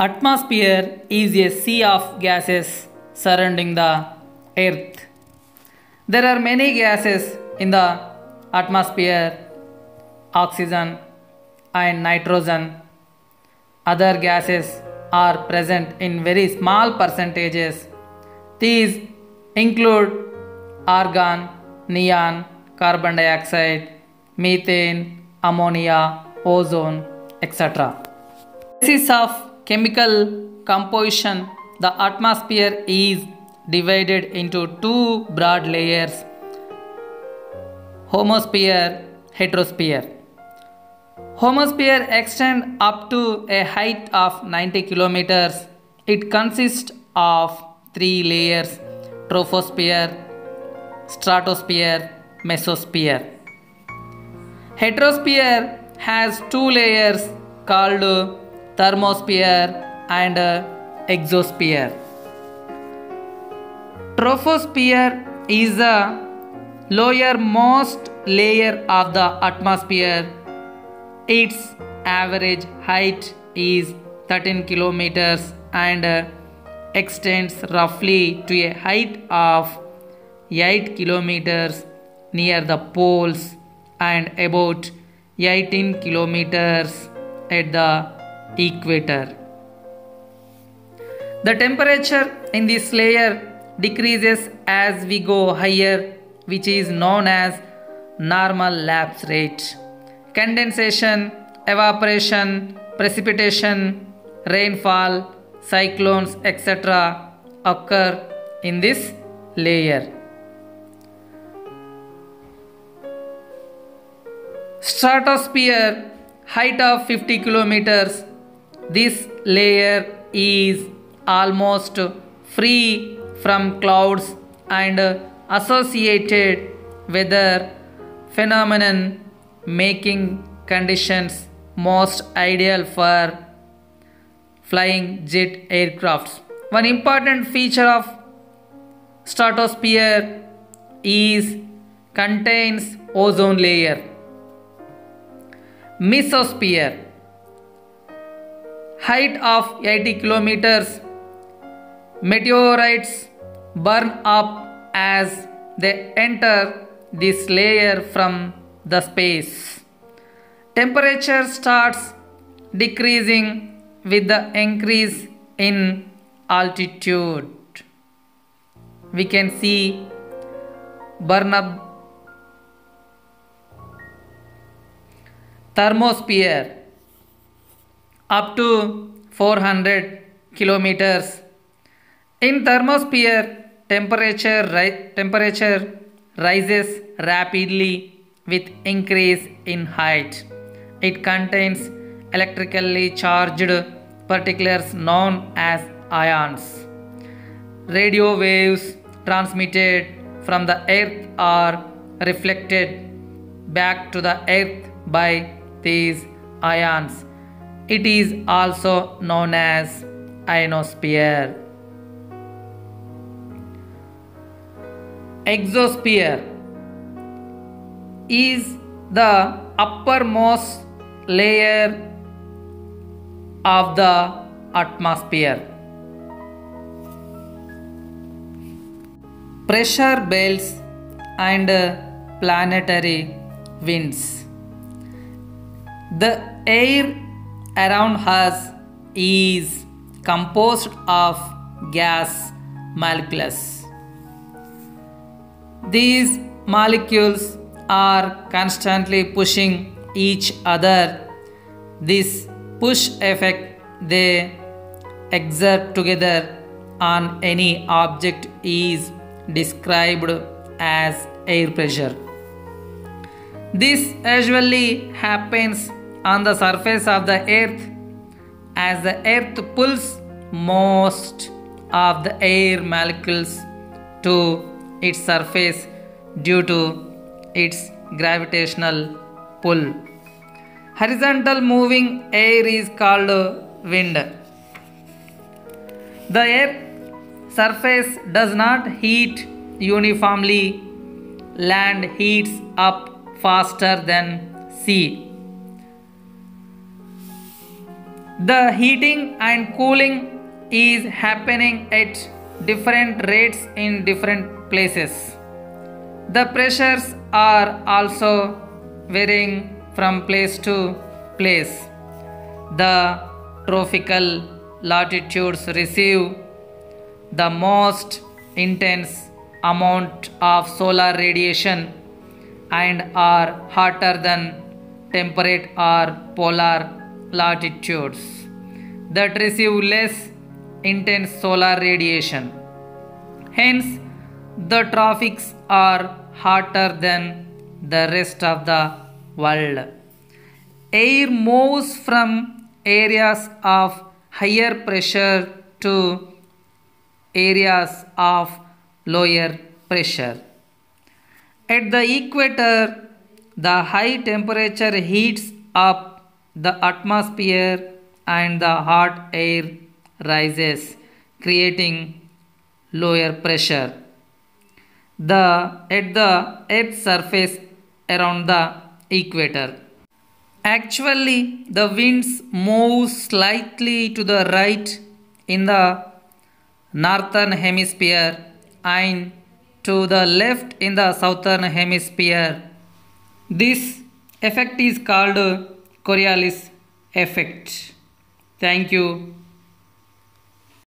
Atmosphere is a sea of gases surrounding the earth. There are many gases in the atmosphere: oxygen and nitrogen. Other gases are present in very small percentages. These include argon, neon, carbon dioxide, methane, ammonia, ozone, etc. Basis of chemical composition, the atmosphere is divided into two broad layers: homosphere, heterosphere. Homosphere extends up to a height of 90 kilometers. It consists of three layers: troposphere, stratosphere, mesosphere. Heterosphere has two layers called thermosphere and exosphere. Troposphere is the lowermost layer of the atmosphere. Its average height is 13 kilometers and extends roughly to a height of 8 kilometers near the poles and about 18 kilometers at the equator. The temperature in this layer decreases as we go higher, which is known as normal lapse rate. Condensation, evaporation, precipitation, rainfall, cyclones, etc. occur in this layer. Stratosphere, height of 50 kilometers. This layer is almost free from clouds and associated weather phenomenon, making conditions most ideal for flying jet aircrafts. One important feature of stratosphere is contains ozone layer. Mesosphere, height of 80 kilometers. Meteorites burn up as they enter this layer from the space. Temperature starts decreasing with the increase in altitude. We can see burn up. Thermosphere, up to 400 kilometers. In thermosphere, temperature rises rapidly with increase in height. It contains electrically charged particles known as ions. Radio waves transmitted from the earth are reflected back to the earth by these ions. It is also known as ionosphere. Exosphere is the uppermost layer of the atmosphere. Pressure belts and planetary winds. The air around us is composed of gas molecules. These molecules are constantly pushing each other. This push effect they exert together on any object is described as air pressure. This usually happens on the surface of the earth as the earth pulls most of the air molecules to its surface due to its gravitational pull. Horizontal moving air is called wind. The earth's surface does not heat uniformly. Land heats up faster than sea. The heating and cooling is happening at different rates in different places. The pressures are also varying from place to place. The tropical latitudes receive the most intense amount of solar radiation and are hotter than temperate or polar latitudes that receive less intense solar radiation. Hence, the tropics are hotter than the rest of the world. Air moves from areas of higher pressure to areas of lower pressure. At the equator, the high temperature heats up the atmosphere and the hot air rises, creating lower pressure. At the Earth's surface around the equator. Actually, the winds move slightly to the right in the northern hemisphere and to the left in the southern hemisphere. This effect is called Coriolis effect. Thank you.